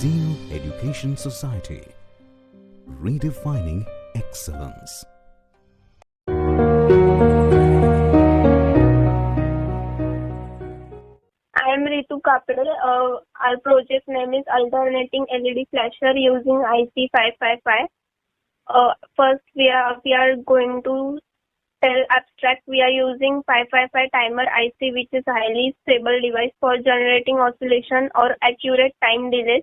Zeal Education Society, redefining excellence. I am Ritu Kapde. Our project name is Alternating LED Flasher using IC555. First, we are going to tell abstract. We are using 555 timer IC, which is highly stable device for generating oscillation or accurate time delays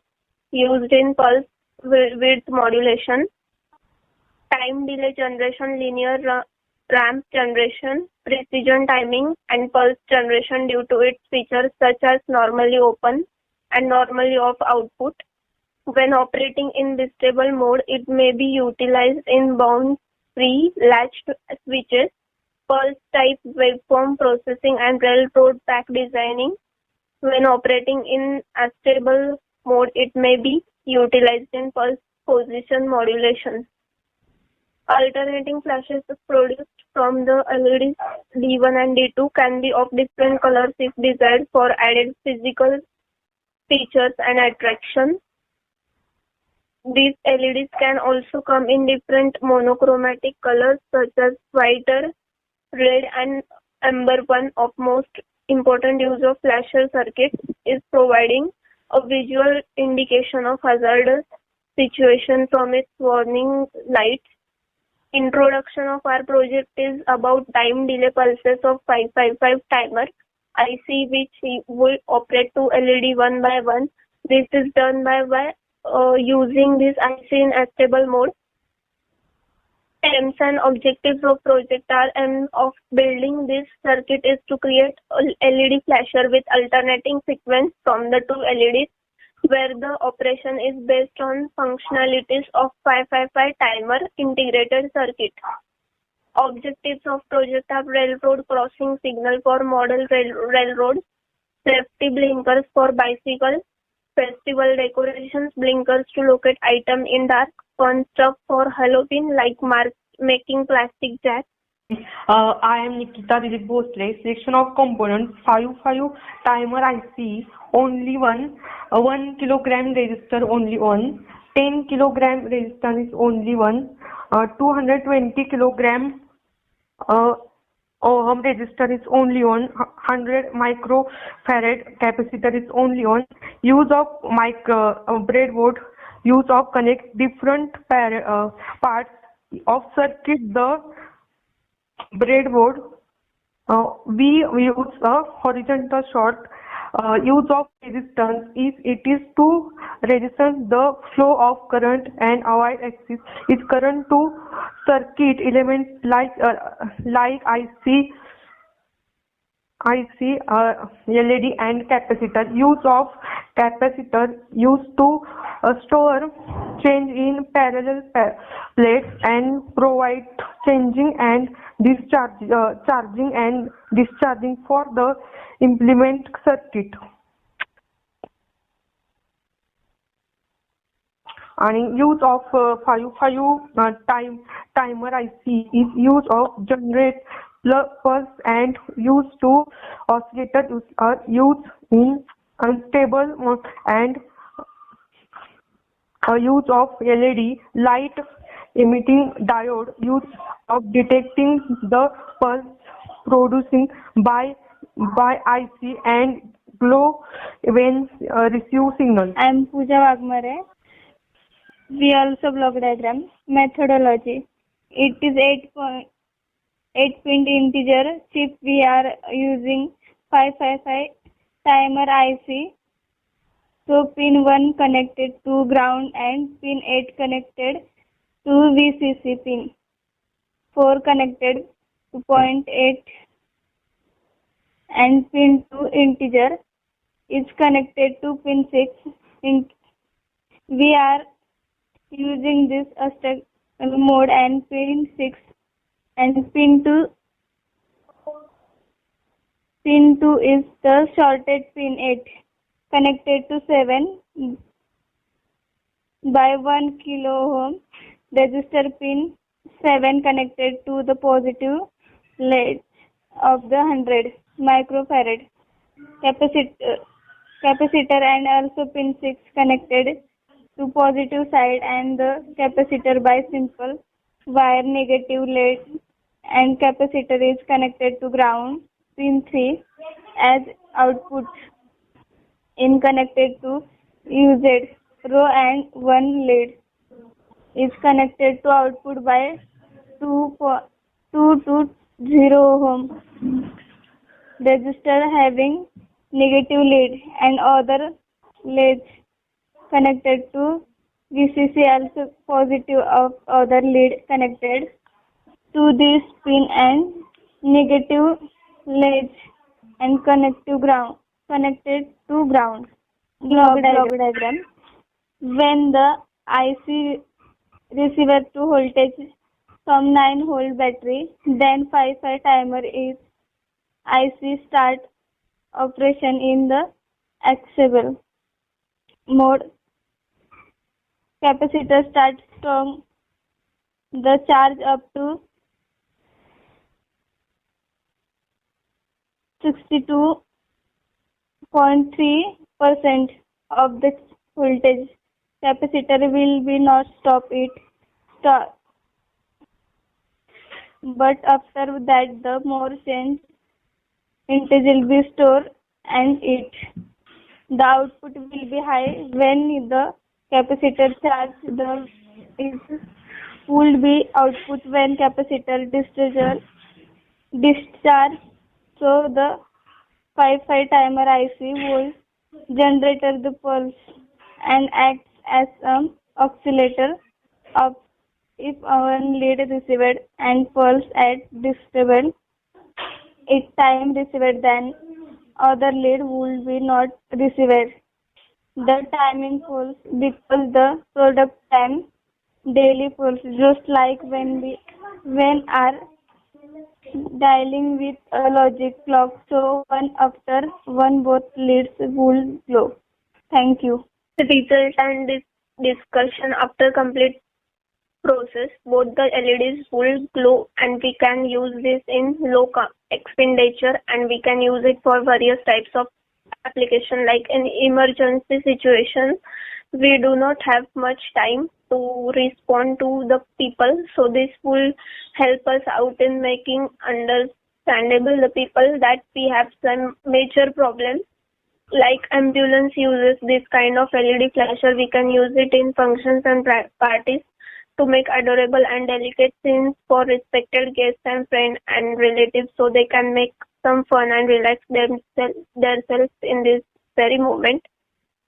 used in pulse width modulation, time delay generation, linear ramp generation, precision timing, and pulse generation due to its features such as normally open and normally off output. When operating in this stable mode, it may be utilized in bound-free latched switches, pulse-type waveform processing, and railroad pack designing. When operating in unstable mode, it may be utilized in pulse position modulation. Alternating flashes produced from the LEDs D1 and D2 can be of different colors if desired for added physical features and attraction. These LEDs can also come in different monochromatic colors such as whiter, red, and amber. One of most important use of flasher circuit is providing a visual indication of hazardous situation from its warning lights. Introduction of our project is about time delay pulses of 555 timer IC, which will operate to LED one by one. This is done by using this IC in stable mode. Aims and objectives of project are of building this circuit is to create a LED flasher with alternating sequence from the two LEDs, where the operation is based on functionalities of 555 timer integrated circuit. Objectives of project are railroad crossing signal for model railroads, safety blinkers for bicycles, festival decorations, blinkers to locate item in dark, fun stuff for Halloween like making plastic jacks. I am Nikita Dilip Bhosle. Selection of components: 55 timer IC, only one. 1 kilogram resistor, only one. 10 kilogram resistance, only one. 220 kilogram ohm resistor is only one. 100 microfarad capacitor is only one. Use of breadboard. Use of connect different parts of circuit. The breadboard, we use a horizontal short. Use of resistance is it is to resist the flow of current, and avoid access is current to circuit elements like LED and capacitor. Use of capacitor used to store change in parallel plates and provide changing and charging and discharging for the implement circuit. And use of 55 timer IC is use of generate pulse and used to oscillator are used in unstable mode, and use of LED light emitting diode, use of detecting the pulse producing by IC and glow when receive signal. I am Pooja Wagmare. We also block diagram. Methodology: it is 8-pin integer chip. We are using 555 timer IC. So pin 1 connected to ground and pin 8 connected to VCC, pin 4 connected to point 8, and pin 2 integer is connected to pin 6. We are using this mode, and pin 6 and pin 2 is the shorted pin 8 connected to 7 by 1 kilo ohm resistor, pin 7 connected to the positive lead of the 100 microfarad capacitor, and also pin 6 connected to positive side and the capacitor by simple wire. Negative lead and capacitor is connected to ground. Pin 3 as output in connected to UZ row and one lead is connected to output by 2 to 0 ohm resistor having negative lead and other leads connected to VCC also positive of other lead connected to this pin and negative leads and connected to ground. Block diagram. When the IC receiver to voltage from 9-volt battery, then 5 timer is IC start operation in the accessible mode. Capacitor starts strong the charge up to 62.3% of the voltage. Capacitor will be not stop it, but after that the more change voltage will be stored and it. The output will be high when the capacitor charge is will be output when capacitor discharge. So the 5 timer IC will generate the pulse and acts as an oscillator of if one lead received and pulse at disturbed it time received, then other lead will be not received. The timing pulse because the product time daily pulse, just like when are dialing with a logic clock. So one after one both leads will glow. Thank you. The result and this discussion after complete process, both the LEDs will glow and we can use this in low expenditure and we can use it for various types of application like in emergency situation. We do not have much time to respond to the people, so this will help us out in making understandable the people that we have some major problems. Like ambulance uses this kind of LED flasher, we can use it in functions and parties to make adorable and delicate scenes for respected guests and friends and relatives, so they can make some fun and relax themselves in this very moment.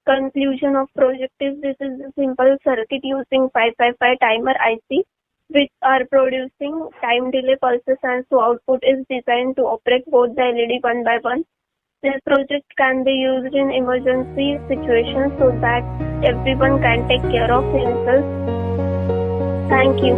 Conclusion of project is this is a simple circuit using 555 timer IC which are producing time delay pulses, and so output is designed to operate both the LED one by one. This project can be used in emergency situations so that everyone can take care of themselves. Thank you.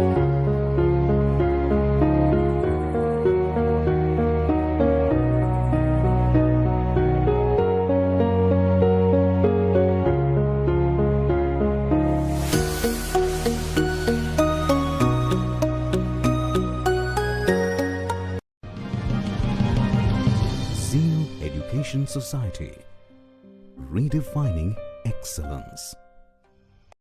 Zeal Education Society, redefining excellence.